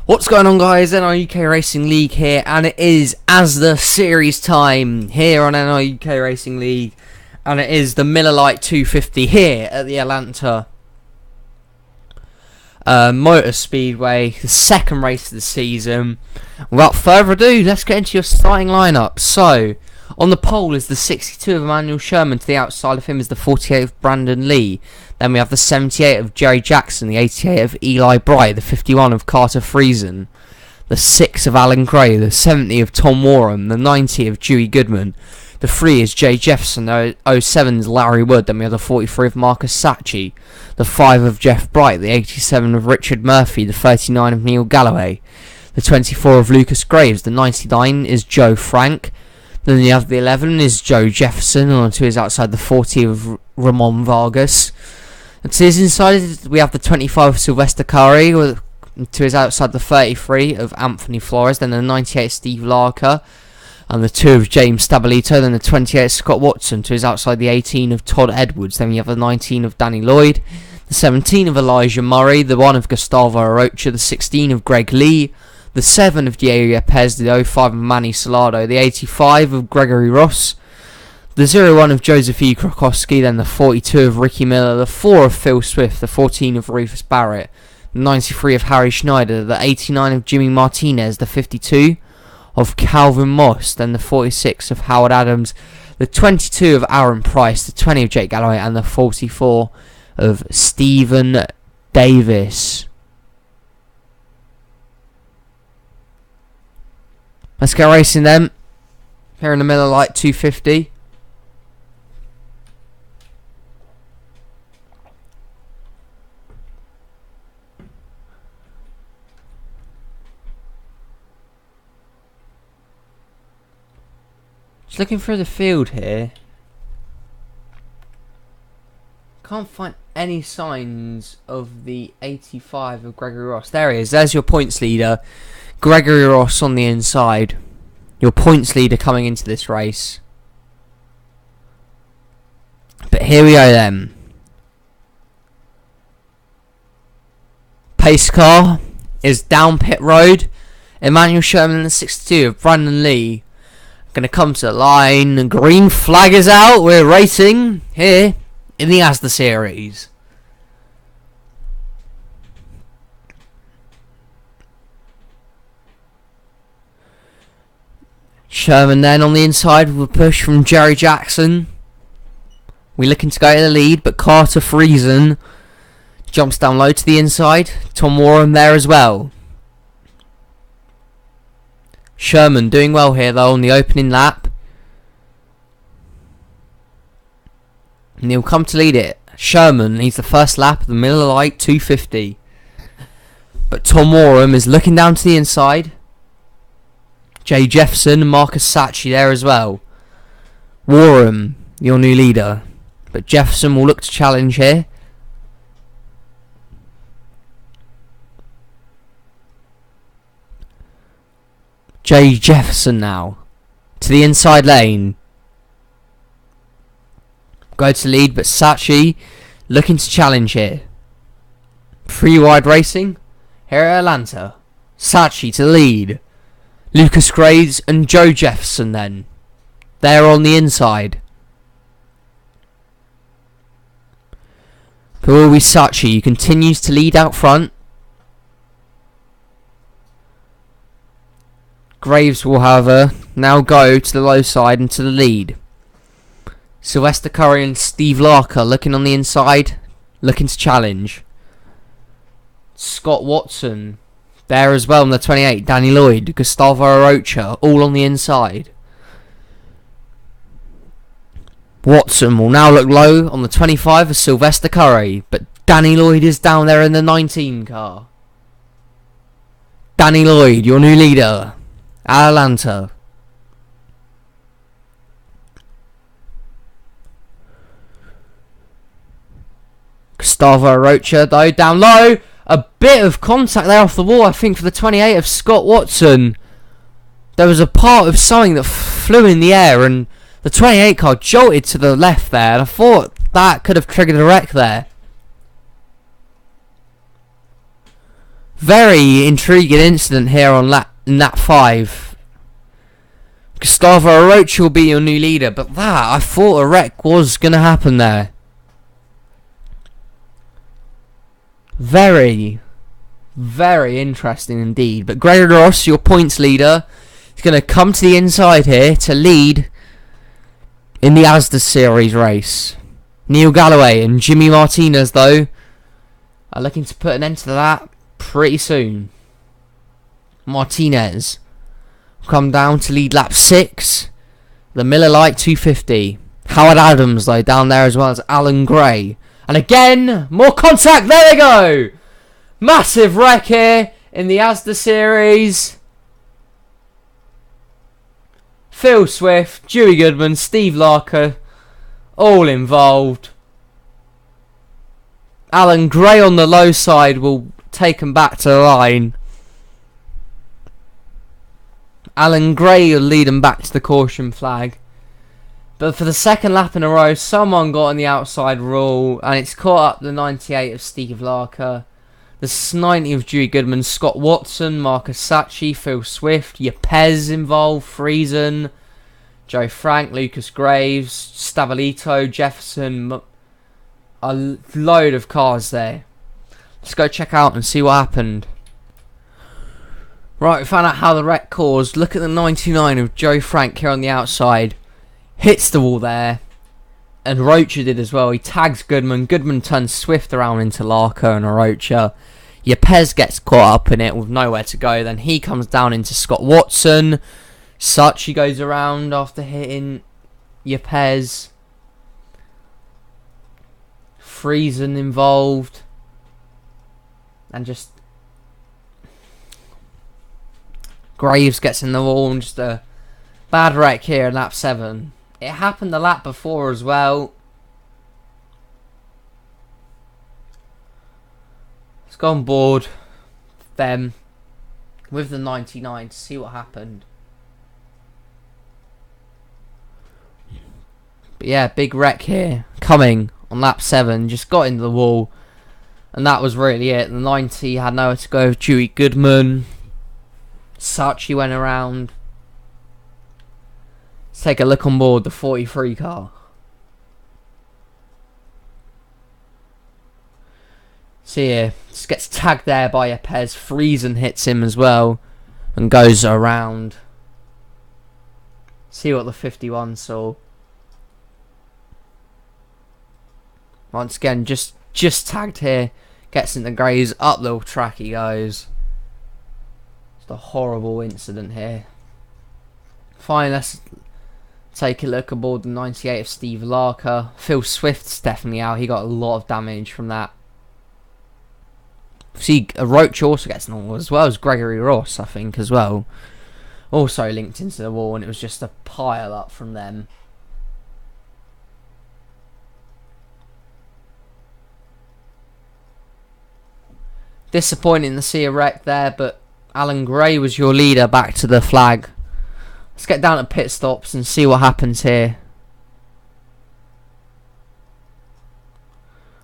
What's going on, guys? NR Racing League here, and it is ASDA Series time here on NR Racing League, and it is the Lite 250 here at the Atlanta Motor Speedway, the second race of the season. Without further ado, let's get into your starting lineup. So, on the pole is the 62 of Emmanuel Sherman. To the outside of him is the 48 of Brandon Lee. Then we have the 78 of Jerry Jackson, the 88 of Eli Bright, the 51 of Carter Friesen, the 6 of Alan Gray, the 70 of Tom Warham, the 90 of Dewey Goodman. The 3 is Jay Jefferson, the 07 is Larry Wood. Then we have the 43 of Marcus Sacchi, the 5 of Jeff Bright, the 87 of Richard Murphy, the 39 of Neil Galloway, the 24 of Lucas Graves, the 99 is Joe Frank. Then you have the 11 is Joe Jefferson, and to his outside the 40 of Ramon Vargas. And to his inside we have the 25 of Sylvester Curry, to his outside the 33 of Anthony Flores, then the 98 Steve Larker, and the 2 of James Stabilito, then the 28 Scott Watson, to his outside the 18 of Todd Edwards, then we have the 19 of Danny Lloyd, the 17 of Elijah Murray, the 1 of Gustavo Arocha, the 16 of Greg Lee, the 7 of Diego Pez, the 05 of Manny Salado, the 85 of Gregory Ross, the 01 of Joseph E. Krakowski, then the 42 of Ricky Miller, the 4 of Phil Swift, the 14 of Rufus Barrett, the 93 of Harry Schneider, the 89 of Jimmy Martinez, the 52 of Calvin Moss, then the 46 of Howard Adams, the 22 of Aaron Price, the 20 of Jake Galloway, and the 44 of Stephen Davis. Let's get racing then. Here in the Lite 250. Just looking through the field here. Can't find any signs of the 85 of Gregory Ross. There he is. There's your points leader. Gregory Ross on the inside. Your points leader coming into this race. But here we go then. Pace car is down pit road. Emmanuel Sherman in the 62 of Brandon Lee. Going to come to the line. The green flag is out. We're racing here in the ASDA Series. Sherman then on the inside with a push from Jerry Jackson. We're looking to go to the lead, but Carter Friesen jumps down low to the inside. Tom Warham there as well. Sherman doing well here though on the opening lap. And he'll come to lead it. Sherman needs the first lap of the Lite 250. But Tom Warham is looking down to the inside. Jay Jefferson and Marcus Sacchi there as well. Warham, your new leader. But Jefferson will look to challenge here. Jay Jefferson now. To the inside lane. Go to lead, but Sacchi looking to challenge here. 3 wide racing here at Atlanta. Sacchi to the lead. Lucas Graves and Joe Jefferson then. They're on the inside. Karuwi Sacchi continues to lead out front. Graves will, however, now go to the low side and to the lead. Sylvester Curry and Steve Larker looking on the inside, looking to challenge. Scott Watson there as well on the 28. Danny Lloyd, Gustavo Arocha, all on the inside. Watson will now look low on the 25 of Sylvester Curry, but Danny Lloyd is down there in the 19 car. Danny Lloyd, your new leader, Atlanta. Gustavo Arocha though down low. A bit of contact there off the wall, I think, for the 28 of Scott Watson. There was a part of something that flew in the air, and the 28 car jolted to the left there, and I thought that could have triggered a wreck there. Very intriguing incident here on lap 5. Gustavo Arocha will be your new leader, but that, I thought a wreck was going to happen there. Very, very interesting indeed. But Gregory Ross, your points leader, is going to come to the inside here to lead in the ASDA Series race. Neil Galloway and Jimmy Martinez, though, are looking to put an end to that pretty soon. Martinez will come down to lead lap 6. The Miller Lite 250. Howard Adams, though, down there as well as Alan Gray. And again, more contact. There they go. Massive wreck here in the ASDA Series. Phil Swift, Dewey Goodman, Steve Larker, all involved. Alan Gray on the low side will take him back to the line. Alan Gray will lead him back to the caution flag. But for the second lap in a row, someone got on the outside rule, and it's caught up the 98 of Steve Larker, the 90 of Dewey Goodman, Scott Watson, Marcus Sachi, Phil Swift, Yepes involved, Friesen, Joe Frank, Lucas Graves, Stavalito, Jefferson, a load of cars there. Let's go check out and see what happened. Right, we found out how the wreck caused. Look at the 99 of Joe Frank here on the outside. Hits the wall there. And Arocha did as well. He tags Goodman. Goodman turns Swift around into Larker and Arocha. Yepes gets caught up in it with nowhere to go. Then he comes down into Scott Watson. Sachi goes around after hitting Yepes. Friesen involved. And just Graves gets in the wall, and just a bad wreck here in lap 7. It happened the lap before as well. Let's go on board them with the 99 to see what happened. But yeah, big wreck here coming on lap 7. Just got into the wall, and that was really it. The 90 had nowhere to go. Dewey Goodman, Sachi went around. Let's take a look on board the 43 car. See here, just gets tagged there by Yepes. Friesen hits him as well and goes around. See what the 51 saw. Once again, just tagged here. Gets into Graves, up the track he goes. It's a horrible incident here. Fine, let's take a look aboard the 98 of Steve Larker. Phil Swift's definitely out. He got a lot of damage from that. See, Roach also gets an wall, as well as Gregory Ross, I think, as well. Also linked into the wall, and it was just a pile up from them. Disappointing to see a wreck there, but Alan Gray was your leader back to the flag. Let's get down to pit stops and see what happens here.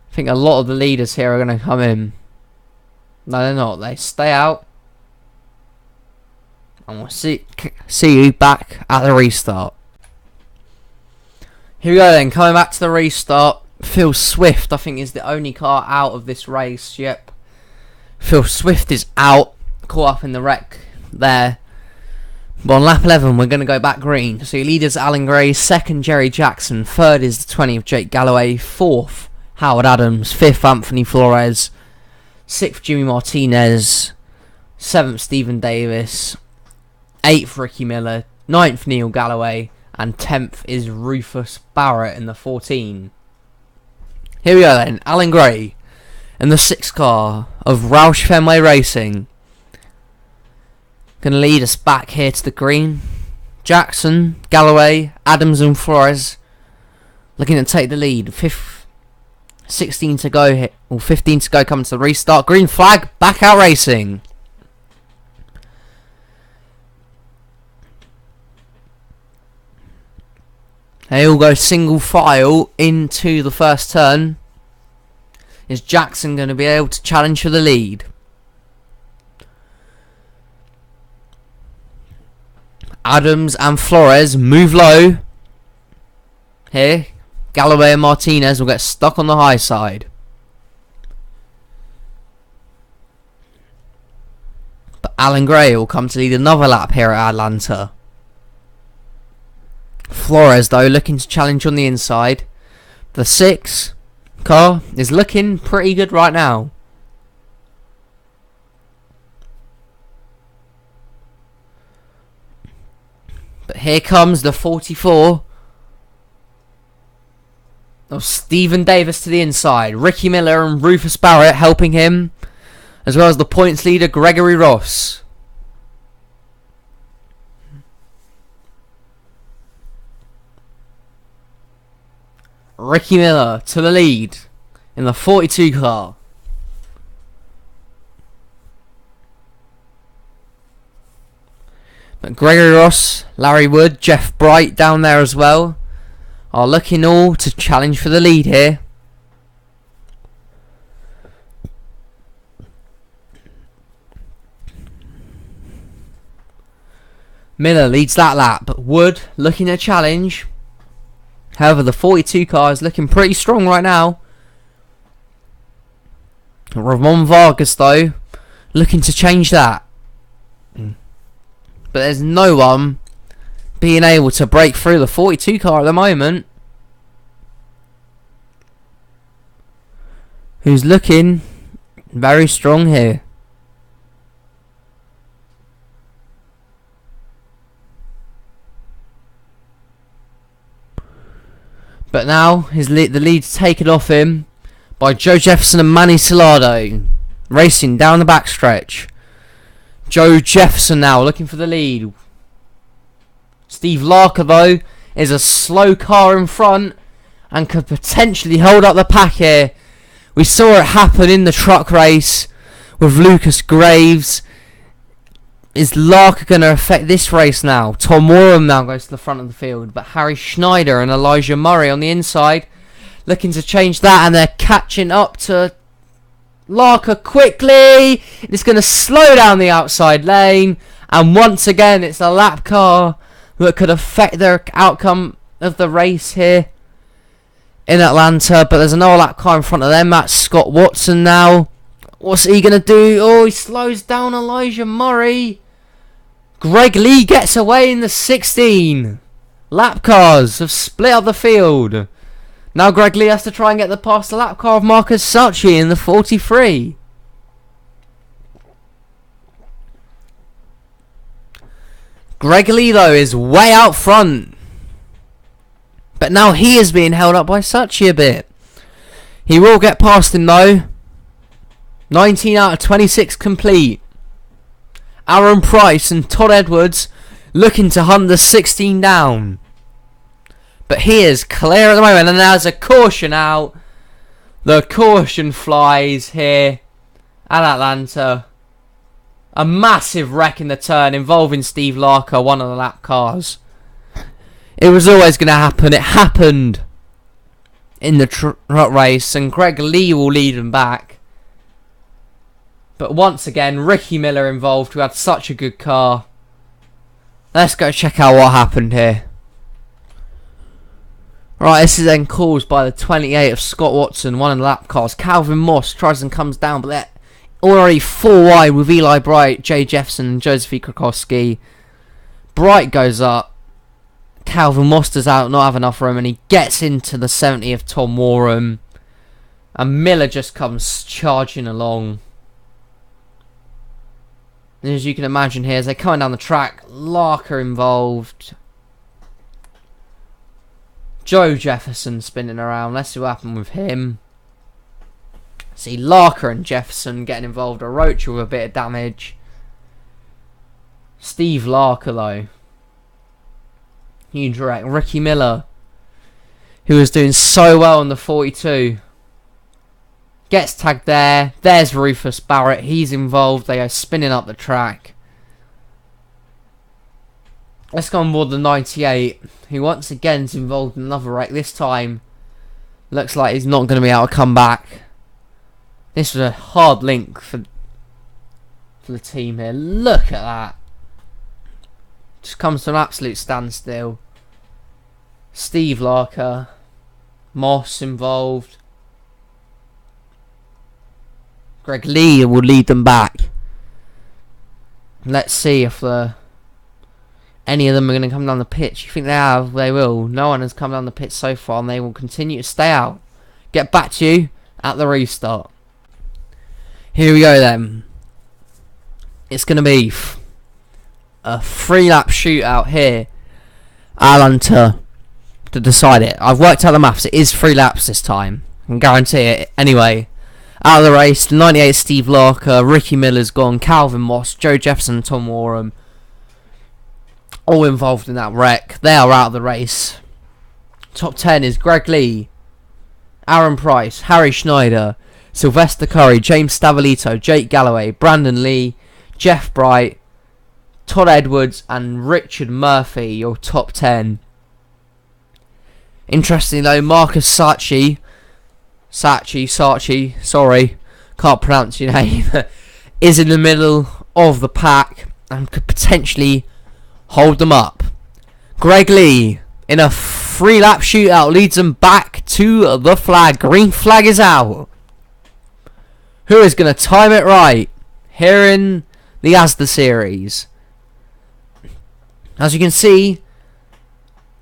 I think a lot of the leaders here are going to come in. No, they're not. They stay out. And we'll see you back at the restart. Here we go then. Coming back to the restart. Phil Swift, I think, is the only car out of this race. Yep. Phil Swift is out. Caught up in the wreck there. But on lap 11, we're going to go back green. So your leaders, Alan Gray. Second, Jerry Jackson. Third is the 20 of Jake Galloway. Fourth, Howard Adams. Fifth, Anthony Flores. Sixth, Jimmy Martinez. Seventh, Stephen Davis. Eighth, Ricky Miller. Ninth, Neil Galloway. And 10th is Rufus Barrett in the 14. Here we go then. Alan Gray in the 6th car of Roush Fenway Racing. Going to lead us back here to the green. Jackson, Galloway, Adams and Flores looking to take the lead. 16 to go here, or 15 to go coming to the restart. Green flag, back out racing. They all go single file into the first turn. Is Jackson going to be able to challenge for the lead? Adams and Flores move low. Here, Galloway and Martinez will get stuck on the high side. But Alan Gray will come to lead another lap here at Atlanta. Flores, though, looking to challenge on the inside. The 6 car is looking pretty good right now. But here comes the 44 of Stephen Davis to the inside. Ricky Miller and Rufus Barrett helping him, as well as the points leader Gregory Ross. Ricky Miller to the lead in the 42 car. But Gregory Ross, Larry Wood, Jeff Bright down there as well are looking all to challenge for the lead here. Miller leads that lap, but Wood looking to challenge. However, the 42 car is looking pretty strong right now. Ramon Vargas, though, looking to change that. But there's no one being able to break through the 42 car at the moment, who's looking very strong here. But now the lead's taken off him by Joe Jefferson and Manny Salado, racing down the backstretch. Joe Jefferson now looking for the lead. Steve Larker, though, is a slow car in front and could potentially hold up the pack here. We saw it happen in the truck race with Lucas Graves. Is Larker going to affect this race now? Tom Warham now goes to the front of the field, but Harry Schneider and Elijah Murray on the inside looking to change that, and they're catching up to Larker quickly. It's going to slow down the outside lane, and once again it's a lap car that could affect the outcome of the race here in Atlanta. But there's another lap car in front of them. That's Scott Watson now. What's he going to do? Oh, he slows down Elijah Murray. Greg Lee gets away in the 16. Lap cars have split up the field. Now Greg Lee has to try and get past the lap car of Marcus Sacchi in the 43. Greg Lee, though, is way out front. But now he is being held up by Sacchi a bit. He will get past him, though. 19 out of 26 complete. Aaron Price and Todd Edwards looking to hunt the 16 down. But he is clear at the moment, and there's a caution out. The caution flies here at Atlanta. A massive wreck in the turn involving Steve Larker, one of the lap cars. It was always going to happen. It happened in the truck race, and Greg Lee will lead them back. But once again, Ricky Miller involved, who had such a good car. Let's go check out what happened here. Right, this is then caused by the 28 of Scott Watson, one of the lap cars. Calvin Moss tries and comes down, but they're already 4 wide with Eli Bright, Jay Jefferson and Joseph E. Krakowski. Bright goes up. Calvin Moss does out, not have enough room, and he gets into the 70 of Tom Warham. And Miller just comes charging along. And as you can imagine here, as they're coming down the track, Larker involved. Joe Jefferson spinning around. Let's see what happened with him. See Larker and Jefferson getting involved. Orocha with a bit of damage. Steve Larker, though, huge wreck. Ricky Miller, who was doing so well in the 42, gets tagged there. There's Rufus Barrett. He's involved. They are spinning up the track. Let's go on board the 98, who once again is involved in another wreck. This time, looks like he's not going to be able to come back. This was a hard link for the team here. Look at that. just comes to an absolute standstill. Steve Larker, Moss involved. Greg Lee will lead them back. Let's see if any of them are going to come down the pitch. You think they have? They will. No one has come down the pitch so far, and they will continue to stay out. Get back to you at the restart. Here we go then. It's going to be a 3-lap shootout here. Atlanta to decide it. I've worked out the maths. It is 3 laps this time. I can guarantee it. Anyway, out of the race, 98 Steve Larker, Ricky Miller's gone, Calvin Moss, Joe Jefferson and Tom Warham. All involved in that wreck. They are out of the race. Top 10 is Greg Lee, Aaron Price, Harry Schneider, Sylvester Curry, James Stavelito, Jake Galloway, Brandon Lee, Jeff Bright, Todd Edwards and Richard Murphy, your top 10. Interestingly though, Marcus Saatchi, sorry, can't pronounce your name, is in the middle of the pack and could potentially hold them up. Greg Lee, in a 3-lap shootout, leads them back to the flag. Green flag is out. Who is going to time it right here in the ASDA Series? As you can see,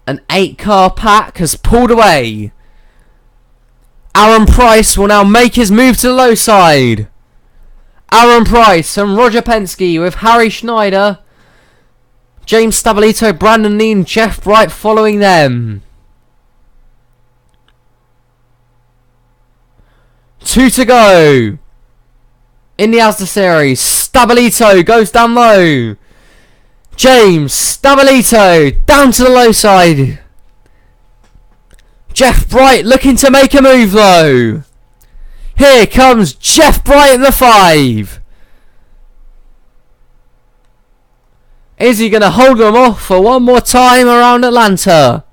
an 8-car pack has pulled away. Aaron Price will now make his move to the low side. Aaron Price and Roger Penske with Harry Schneider, James Stavelito, Brandon Lee and Jeff Bright following them. 2 to go in the ASDA Series. Stavelito goes down low. James Stavelito down to the low side. Jeff Bright looking to make a move though. Here comes Jeff Bright in the 5. Is he going to hold them off for one more time around Atlanta?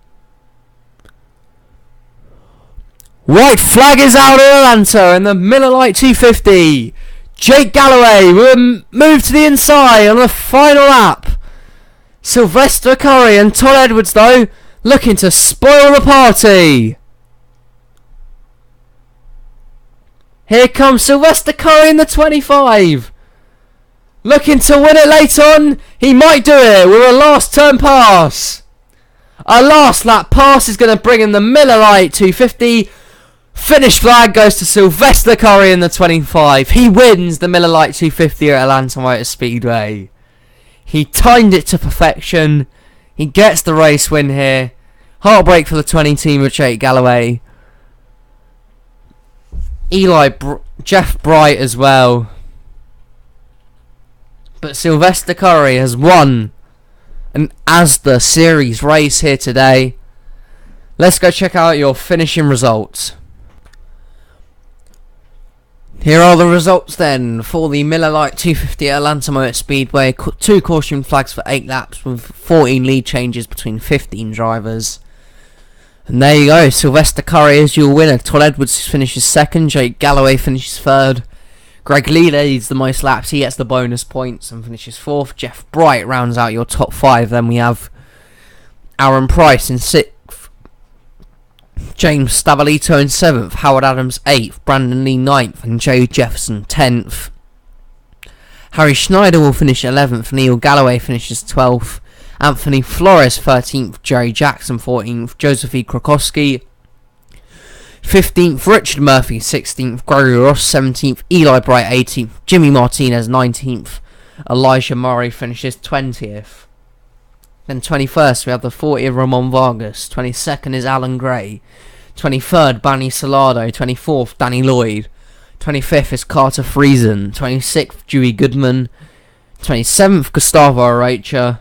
White flag is out of Atlanta in the Miller Lite 250. Jake Galloway will move to the inside on the final lap. Sylvester Curry and Todd Edwards though looking to spoil the party. Here comes Sylvester Curry in the 25. Looking to win it late on. He might do it with a last turn pass. A last lap pass is going to bring in the Miller Lite 250. Finish flag goes to Sylvester Curry in the 25. He wins the Miller Lite 250 at Atlanta Motor Speedway. He timed it to perfection. He gets the race win here. Heartbreak for the 20 team with Jake Galloway. Jeff Bright as well. But Sylvester Curry has won an ASDA Series race here today. Let's go check out your finishing results. Here are the results then for the Miller Lite 250 at Atlanta Motor Speedway. 2 caution flags for 8 laps with 14 lead changes between 15 drivers. And there you go, Sylvester Curry is your winner. Todd Edwards finishes 2nd, Jake Galloway finishes 3rd. Greg Lee leads the most laps, he gets the bonus points and finishes 4th. Jeff Bright rounds out your top 5. Then we have Aaron Price in 6th. James Stavelito in 7th, Howard Adams 8th, Brandon Lee 9th and Joe Jefferson 10th. Harry Schneider will finish 11th, Neil Galloway finishes 12th, Anthony Flores 13th, Jerry Jackson 14th, Joseph E. Krakowski 15th, Richard Murphy 16th, Gregory Ross 17th, Eli Bright 18th, Jimmy Martinez 19th, Elijah Murray finishes 20th. Then 21st we have the 40 of Ramon Vargas, 22nd is Alan Gray, 23rd Benny Salado, 24th Danny Lloyd, 25th is Carter Friesen, 26th Dewey Goodman, 27th Gustavo Aracha,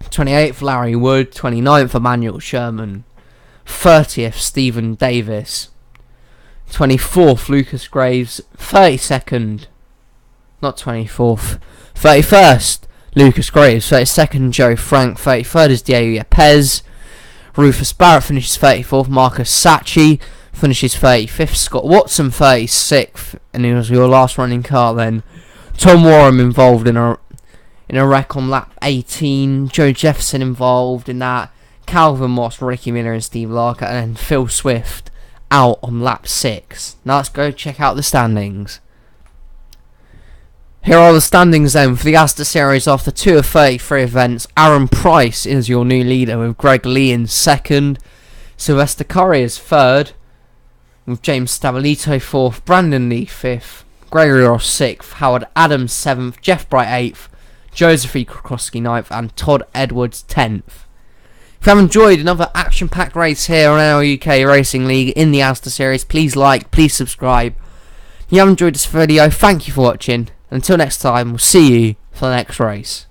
28th Larry Wood, 29th Emmanuel Sherman, 30th Stephen Davis, 24th Lucas Graves, 32nd, not 24th, 31st Lucas Graves, 32nd Joe Frank, 33rd is Diego Yepes, Rufus Barrett finishes 34th, Marcus Saatchi finishes 35th, Scott Watson 36th, and it was your last running car then. Tom Warham involved in in a wreck on lap 18. Joe Jefferson involved in that. Calvin Moss, Ricky Miller and Steve Larker, and then Phil Swift out on lap 6. Now let's go check out the standings. Here are the standings then for the ASDA Series after 2 of 33 events. Aaron Price is your new leader with Greg Lee in 2nd. Sylvester Curry is 3rd with James Stabilito 4th. Brandon Lee 5th. Gregory Ross 6th. Howard Adams 7th. Jeff Bright 8th. Joseph E. Krokowski 9th. And Todd Edwards 10th. If you have enjoyed another action-packed race here on our UK Racing League in the ASDA Series, please like, please subscribe. If you have enjoyed this video, thank you for watching. Until next time, we'll see you for the next race.